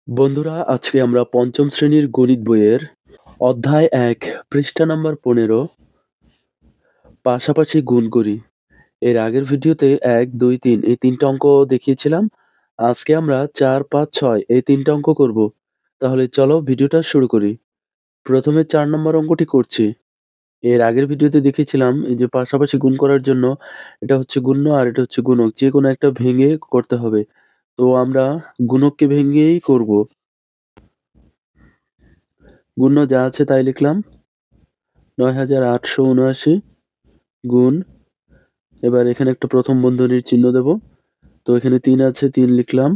বন্ধুরা, আজকে আমরা পঞ্চম শ্রেণীর গণিত বইয়ের অধ্যায় ১ পৃষ্ঠা নাম্বার ১৫ পাশাপাশি গুণ করি। এর আগের ভিডিওতে ১, ২, ৩ এই ৩ টা অঙ্ক দেখিয়েছিলাম। আজকে আমরা ৪, ৫, ৬ এই ৩ টা অঙ্ক করব। তাহলে চলো ভিডিওটা শুরু করি। প্রথমে ৪ নম্বর অঙ্কটি করছি। এর আগের ভিডিওতে দেখিয়েছিলাম এই যে পাশাপাশি গুণ করার জন্য এটা হচ্ছে গুণ্য আর এটা হচ্ছে গুণক। যেকোনো একটা ভেঙে করতে হবে। তো আমরা গুণককে ভেঙেই করব। গুণ্য যা আছে তাই লিখলাম। ৯,৮৭৯ গুণ, এবার এখানে একটা প্রথম বন্ধনীর চিহ্ন দেব। তো এখানে ৩ আছে, ৩ লিখলাম।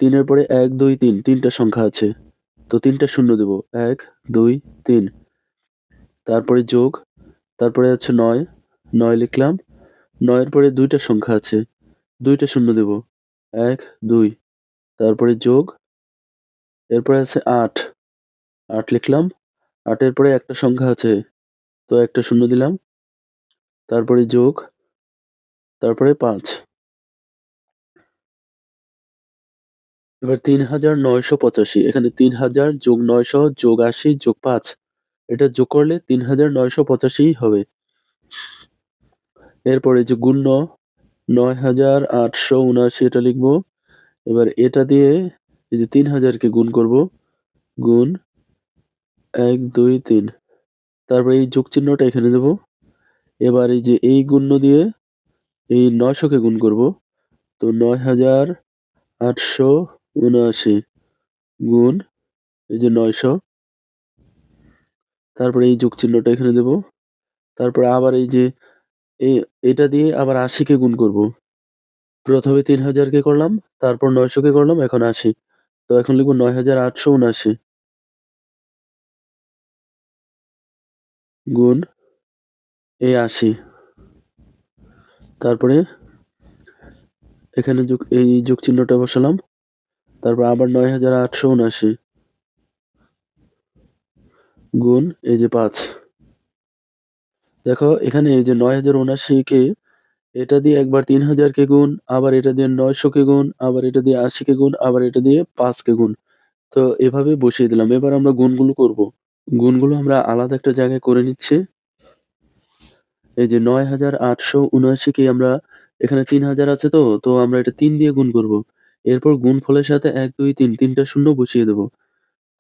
৩ এর পরে ১, ২, ৩ টা সংখ্যা আছে। তো ৩ টা শূন্য দেব। ১, ২, ৩। তারপরে যোগ, তারপরে হচ্ছে ৯, ৯ লিখলাম। ৯ এর পরে ২ টা সংখ্যা আছে। ২ টা শূন্য দেব। ১, ২। তারপরে যোগ, এরপরে আছে ৮, ৮ লিখলাম। ৮ এর পরে একটা সংখ্যা আছে। তো একটা শূন্য দিলাম। তারপরে যোগ, তারপরে ৫। এবার ৩,৯৮৫ এখানে ৩,০০০ যোগ ৯০০ যোগ ৮০ যোগ ৫ এটা যোগ করলে ৩,৯৮৫ হবে। এরপরে যে গুণ্য ৯,৮৭৯ এটা লিখব। এবার এটা দিয়ে এই যে ৩,০০০ কে গুণ করব। গুণ ১, ২, ৩। তারপরে এই যোগ চিহ্নটা এখানে দেব। এবার এই যে এই গুণ্য দিয়ে এই ৯০০ কে গুণ করব। তো ৯,৮৭৯ গুণ এই যে ৯০০, তারপরে এই যোগ চিহ্নটা এখানে দেব। তারপরে আবার এই যে এটা দিয়ে আবার ৮০ কে গুণ করব। প্রথমে ৩,০০০ কে করলাম, তারপর ৯০০ কে করলাম, এখন ৮০। তো এখন লিখব ৯,৮৭৯ গুণ এই ৮০। তারপরে এখানে এই যোগ চিহ্নটা বসালাম। তারপর আবার ৯,৮৭৯ গুণ এই যে ৫। দেখো এখানে এই যে ৯,০৭৯ কে এটা দিয়ে একবার ৩,০০০ কে গুণ, আবার এটা দিয়ে ৯০০ কে গুণ, আবার এটা দিয়ে ৮০ কে গুণ, আবার এটা দিয়ে ৫ কে গুণ। তো এভাবে বসিয়ে দিলাম। এবার আমরা গুণগুলো করব। গুণগুলো আমরা আলাদা একটা জায়গায় করে নিচ্ছি। এই যে ৯,৮৭৯ কে আমরা এখানে ৩,০০০ আছে, তো আমরা এটা ৩ দিয়ে গুণ করব। এরপর গুণফলের সাথে ১, ২, ৩ টা শূন্য বসিয়ে দেব।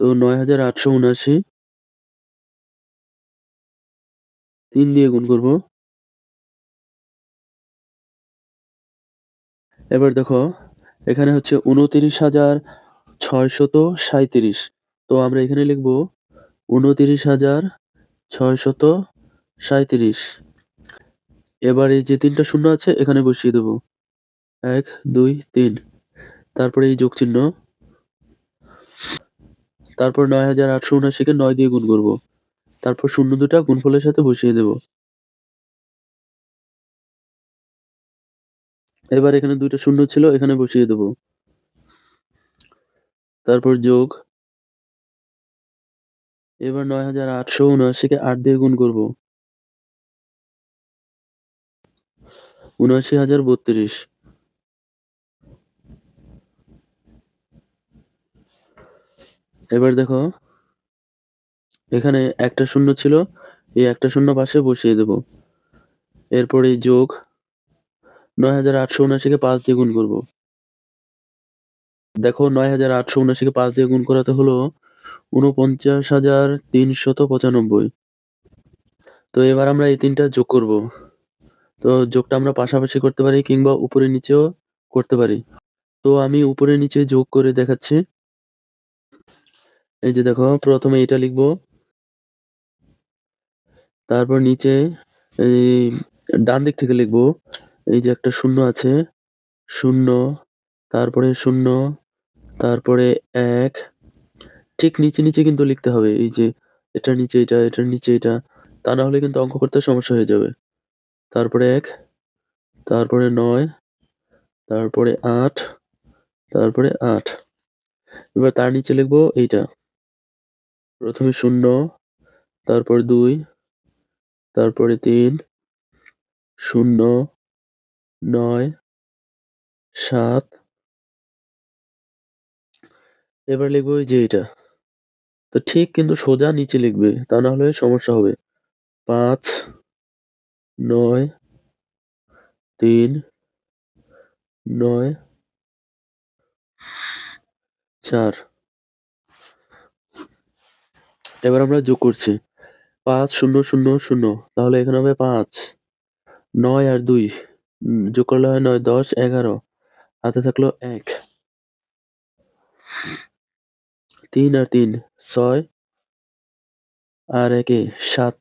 তো ৯,৮৭৯ ৩ দিয়ে গুণ করব। এবার দেখো এখানে হচ্ছে ২৯,৬৩৭। তো আমরা এখানে লিখব ২৯,৬৩৭। এবার এই যে ৩ টা শূন্য আছে এখানে বসিয়ে দেব। ১, ২, ৩। তারপরে এই যোগ চিহ্ন। তারপর ৯,৮৭৯ কে ৯ দিয়ে গুণ করব। তারপর শূন্য দুটা গুণফলের সাথে বসিয়ে দেব। এবার এখানে ২ টা শূন্য ছিল, এখানে বসিয়ে দেব। তারপর যোগ। এবার ৯,৮৭৯ কে ৮ দিয়ে গুণ করব। ৭৯,০৩২। এবার দেখো এখানে একটা শূন্য ছিল, এই একটা শূন্য পাশে বসিয়ে দেব। এরপর এই যোগ ৯,৮৭৯ কে ৫ দিয়ে গুণ করব। দেখো ৯,৮৭৯ কে ৫ দিয়ে গুণ করাতে হলো ৪৯,৩৯৫। তো এবার আমরা এই ৩ টা যোগ করব। তো যোগটা আমরা পাশাপাশি করতে পারি কিংবা উপরে নিচেও করতে পারি। তো আমি উপরে নিচে যোগ করে দেখাচ্ছি। এই যে দেখো প্রথমে এটা লিখব। তারপর নিচে এই ডান দিক থেকে লিখব। এই যে একটা শূন্য আছে, শূন্য, তারপরে শূন্য, তারপরে ১। ঠিক নিচে কিন্তু লিখতে হবে। এই যে এটার নিচে এটা, এটার নিচে এটা। তা না হলে কিন্তু অঙ্ক করতে সমস্যা হয়ে যাবে। তারপরে ১, তারপরে ৯, তারপরে ৮, তারপরে ৮। এবার তার নিচে লিখব এইটা। প্রথমে ০, তারপর ২, তারপরে ৩, ০, ৯, ৭, এবার লিখবো এই যে এটা। তো ঠিক কিন্তু সোজা নিচে লিখবে, তা না হলে সমস্যা হবে। ৫, ৯, ৩, ৯, ৪। এবার আমরা যোগ করছি। ৫, ০, ০, ০ তাহলে এখানে হবে ৫, ৯ আর ২ যোগ করলে হয় ৯, ১০, ১১ হাতে থাকলো ১, ৩ আর ৩ ৬ আর ১ এ ৭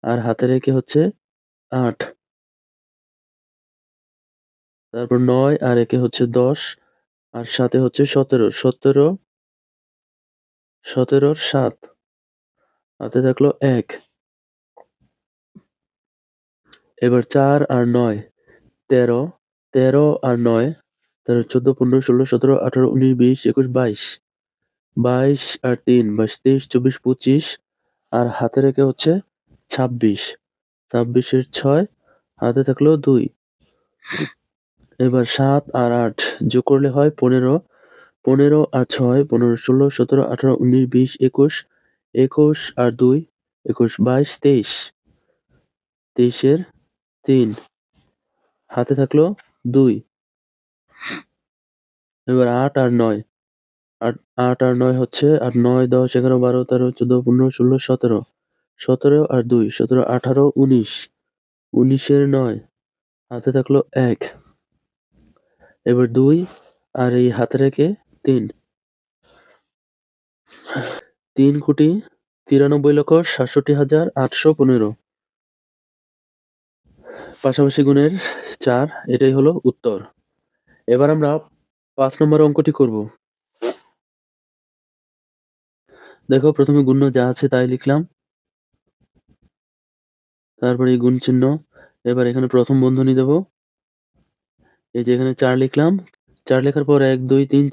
আর হাতের ১ এ হচ্ছে ৮, তারপর ৯ আর ১ এ হচ্ছে ১০ আর ৭ এ হচ্ছে ১৭, ১৭ র ৭ হাতে থাকলো ১। এবার ৪ আর ৯ ১৩, ১৩ আর ৯ ১৩, ১৪, ১৫, ১৬, ১৭, ১৮, ১৯, ২০, ২১, ২২, ২২ আর ৩ ২২, ২৩, ২৪, ২৫ আর হাতে রেখে হচ্ছে ২৬, ২৬ এর ৬ হাতে থাকলো ২। এবার ৭ আর ৮ যোগ করলে হয় ১৫, ১৫ আর ৬ ১৫, ১৬, ১৭, ১৮, ১৯, ২০, ২১, ২১ আর ২ ২১, ২২, ২৩, ২৩ এর ৩ হাতে থাকলো ২। এবার ৮ আর ৯ ৮, ৮ আর ৯ হচ্ছে ৮, ৯, ১০, ১১, ১২, ১৩, ১৪, ১৫, ১৬, ১৭, ১৭ আর ২ ১৭, ১৮, ১৯, ১৯ এর ৯ হাতে থাকলো ১। এবার ২ আর এই হাতে রেখে ৩, ৩,৯৩,৬৭,৮১৫ পাশাপাশি গুণের ৪ এটাই হলো উত্তর। এবার আমরা ৫ নম্বর অঙ্কটি করব। দেখো প্রথমে গুণ্য যা আছে তাই লিখলাম। তারপরে এই গুণ চিহ্ন। এবার এখানে প্রথম বন্ধনী দেব। এই যে এখানে ৪ লিখলাম। ৪ লেখার পর ১, ২, ৩,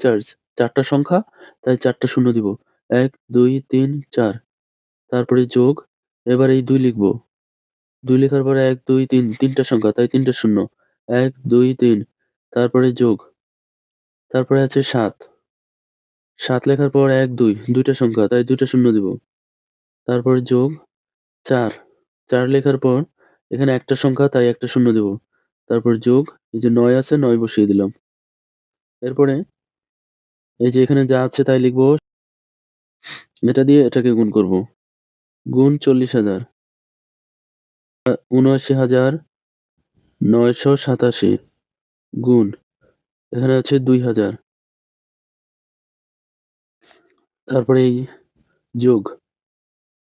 ৪ টা সংখ্যা তাই ৪ টা শূন্য দিব। ১, ২, ৩, ৪ তারপরে যোগ। এবার এই ২ লিখব। ২ লেখার পরে ১, ২, ৩ টা সংখ্যা তাই ৩ টা শূন্য। ১, ২, ৩ তারপরে যোগ। তারপরে আছে ৭। ৭ লেখার পর ১, ২ টা সংখ্যা তাই ২ টা শূন্য দিব। তারপরে যোগ ৪। ৪ লেখার পর এখানে একটা সংখ্যা তাই একটা শূন্য দিব। তারপর যোগ এই যে ৯ আছে ৯ বসিয়ে দিলাম। এরপরে এই যে এখানে যা আছে তাই লিখব। এটা দিয়ে এটাকে গুণ করব। গুণ ৪০,০০০ ৭৯,৯৮৭ গুণ এখানে আছে ২,০০০ তারপরে এই যোগ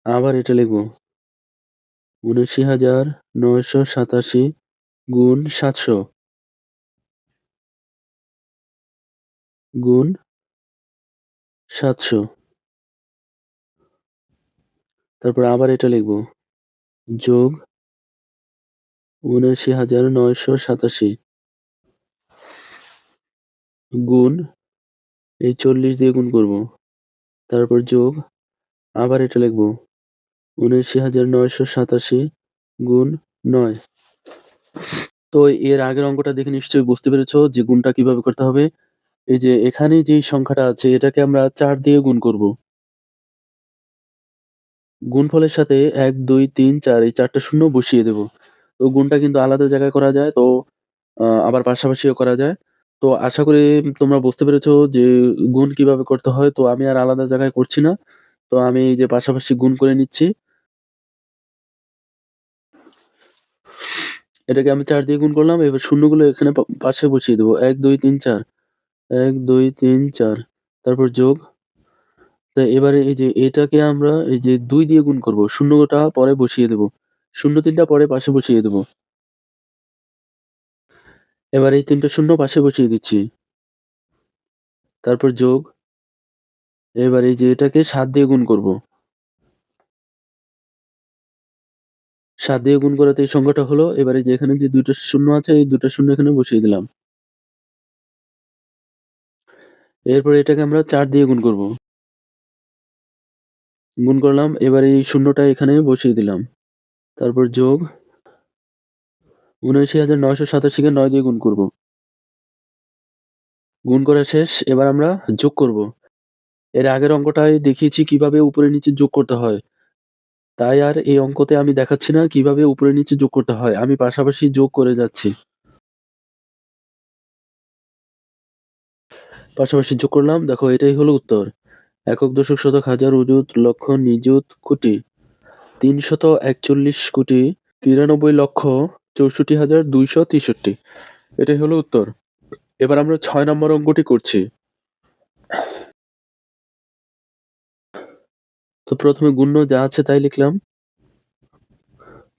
আবার এটা লিখব ৭৯,৯৮৭ গুণ ৭০০ গুণ ৭০০ তারপর আবার এটা লিখব যোগ ৭৯,৯৮৭ গুণ এই ৪০ দিয়ে গুণ করব। তারপর যোগ আবার এটা লিখব ৭৯,৯৮৭ গুণ ৯। তো এর আগের অঙ্কটা দেখে নিশ্চয়ই বুঝতে পেরেছ যে গুণটা কিভাবে করতে হবে। এই যে এখানে যেই সংখ্যাটা আছে এটাকে আমরা ৪ দিয়ে গুণ করব। গুণফলের সাথে ১, ২, ৩, ৪ এই ৪ টা শূন্য বসিয়ে দেব। তো গুণটা কিন্তু আলাদা জায়গায় করা যায়। তো আবার পাশাপাশিও করা যায়। তো আশা করি তোমরা বুঝতে পেরেছ যে গুণ কিভাবে করতে হয়। তো আমি আর আলাদা জায়গায় করছি না। তো আমি এই যে পাশাপাশি গুণ করে নিচ্ছি। এটাকে আমি ৪ দিয়ে গুণ করলাম। এবার শূন্যগুলো এখানে পাশে বসিয়ে দেব। ১, ২, ৩, ৪ ১, ২, ৩, ৪ তারপর যোগ। তো এবারে এই যে এটাকে আমরা এই যে ২ দিয়ে গুণ করব। শূন্যটা পরে বসিয়ে দেব। ০৩ টা পরে পাশে বসিয়ে দেব। এবার এই ৩ টা শূন্য পাশে বসিয়ে দিচ্ছি। তারপর যোগ। এবার এই যে এটাকে ৭ দিয়ে গুণ করব। ৭ দিয়ে গুণ করাতে এই সংখ্যাটা হলো। এবারে যে এখানে যে ২ টা শূন্য আছে এই ২ টা শূন্য এখানে বসিয়ে দিলাম। এরপর এটাকে আমরা ৪ দিয়ে গুণ করব। গুণ করলাম। এবার এই শূন্যটা এখানে বসিয়ে দিলাম। তারপর যোগ ৭৯,৯৮৭ কে ৯ দিয়ে গুণ করব। গুণ করা শেষ। এবার আমরা যোগ করব। এর আগের অঙ্কটায় দেখিয়েছি কিভাবে উপরে নিচে যোগ করতে হয়। তাই আর এই অঙ্কতে আমি দেখাচ্ছি না কিভাবে উপরে নিচে যোগ করতে হয়। আমি পাশাপাশি যোগ করে যাচ্ছি। পাশাপাশি যোগ করলাম। দেখো এটাই হলো উত্তর। একক, দশক, শতক, হাজার, অযুত, লক্ষ, নিযুত, কোটি। ৩৪১ কোটি ৯৩,৬৪,২৬৩। এটাই হলো উত্তর। এবার আমরা ৬ নম্বর অঙ্কটি করছি। তো প্রথমে গুণ্য যা আছে তাই লিখলাম।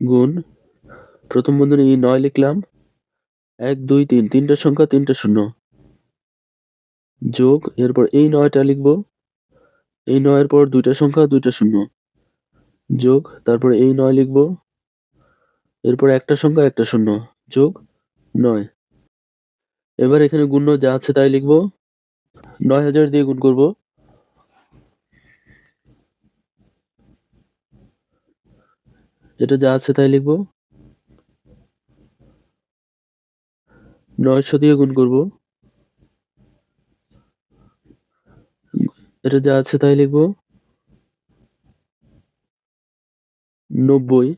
গুণ, প্রথম বন্ধনী ৯ লিখলাম। ১, ২, ৩, তিনটা সংখ্যা, তিনটা শূন্য। যোগ, এরপর এই ৯টা লিখবো। এই ৯ এর পর দুইটা সংখ্যা, দুইটা শূন্য। যোগ, তারপরে এই ৯ লিখবো। এরপর একটা সংখ্যা, একটা শূন্য। যোগ ৯। এবার এখানে গুণ্য যা আছে তাই লিখবো। ৯,০০০ দিয়ে গুণ করব। এটা যা আছে তাই লিখবো। ৯০০ দিয়ে গুণ করব। এটা যা আছে তাই লিখবো। ৯০।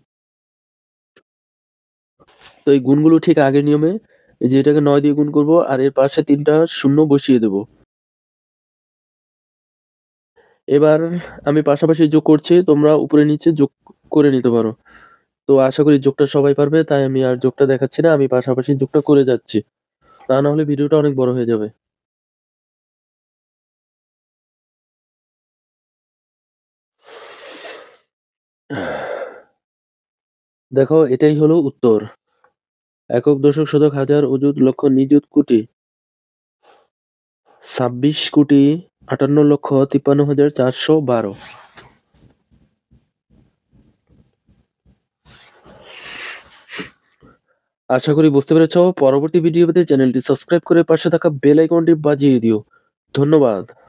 তো এই গুণগুলো ঠিক আগের নিয়মে, এই যে এটাকে ৯ দিয়ে গুণ করব আর এর পাশে ৩টা শূন্য বসিয়ে দেব। এবার আমি পাশাপাশি যোগ করছি, তোমরা উপরে নিচে যোগ করে নিতে পারো। তো আশা করি যোগটা সবাই পারবে, তাই আমি আর যোগটা দেখাচ্ছি না, আমি পাশাপাশি যোগটা করে যাচ্ছি। তা না হলে ভিডিওটা অনেক বড় হয়ে যাবে। দেখো এটাই হলো উত্তর। একক, দশক, শতক, হাজার, অযুত, লক্ষ, নিযুত, কোটি। ২৬,৫৮,৫৩,৫৩,৪১২। আশা করি বুঝতে পেরেছ। পরবর্তী ভিডিও পেতে চ্যানেলটি সাবস্ক্রাইব করে পাশে থাকা বেল আইকনটি বাজিয়ে দিও। ধন্যবাদ।